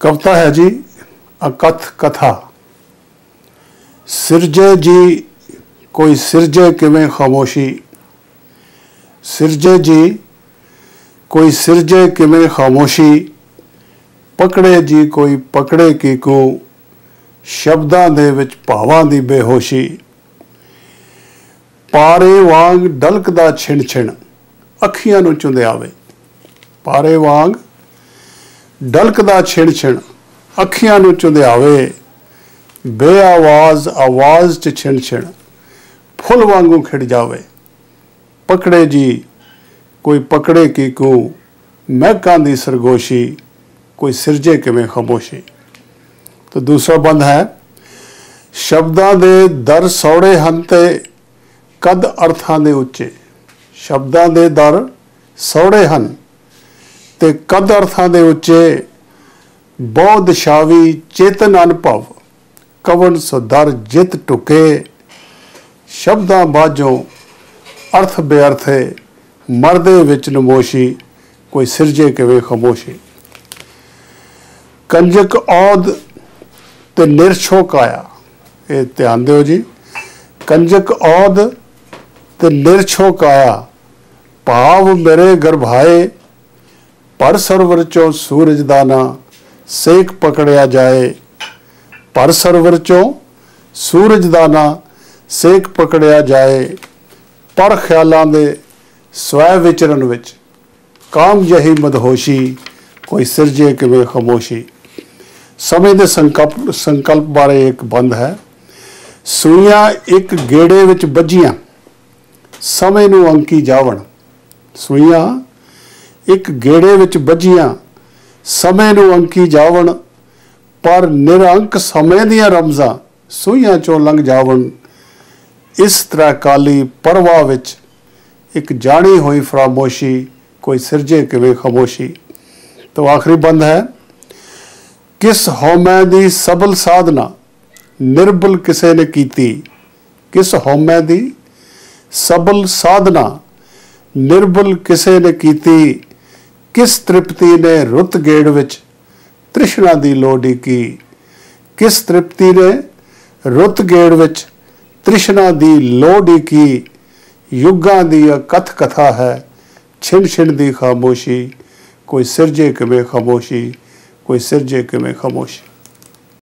कविता है जी अकथ कथा। सिरजे जी कोई सिरजे किवें खामोशी, सिरजे जी कोई सिरजे किवें खामोशी, पकड़े जी कोई पकड़े की को शब्दां दे विच भावां दी बेहोशी। पारे वांग डलकदा छिण छिण अखियां नूं चुंधियावे, पारे वांग डलकदा छिण छिण अखियां नूं चुंधियावे, बेआवाज़ आवाज़ च छिण छिण फुल वांगू खिड़ जावे। पकड़े जी कोई पकड़े की को महकां दी सरगोशी, कोई सिरजे किवें खामोशी। तो दूसरा बंद है, शब्दां दे दर सौड़े हन ते कद अर्थां दे उच्चे, शब्दां दे दर सौड़े हन ते कद अर्थां दे उच्चे, बहु दिशावी चेतन अनुभव कवन सुधर जित टुके, शब्दां बाझों अर्थ बेअर्थे मरदे विच नमोशी, कोई सिरजे किवें खामोशी। कंजक औद ते निरछो काया, ये ध्यान दिओ जी, कंजक औद ते निरछो काया, भाव मेरे गर्भाए पर सरवर चों सूरज दाना सेक पकड़िया जाए, पर सरवर चों सूरज दाना सेक पकड़िया जाए, पर ख्यालां दे स्वै विचरण विच काम जही मदहोशी, कोई सिरजे किवें खामोशी। समय दे संकल्प बारे एक बंद है, सूइयां एक गेड़े विच बज्जियां समय नूं अंकी जावण, सूइयां एक गेड़े विच बज्जियां समय नूं अंकी जावण, पर निरंक समय दियां रमज़ां सूइयां चों लंघ जावण, इस तरह काली परवाह विच एक जानी हुई फरामोशी, कोई सिरजे किवें खामोशी। तो आखिरी बंद है, किस हौमै दी सबल साधना निर्बल किसे ने कीती, किस हौमै दी सबल साधना निर्बल किसे ने कीती, किस तृप्ति ने रुत गेड़ विच तृष्णा दी लोड़ी की, किस तृप्ति ने रुत गेड़ विच तृष्णा दी लोड़ी की, युगां दी कथ कथा है छिण छिण दी खामोशी, कोई सिरजे किवें खामोशी, कोई सिरजे किवें खामोशी।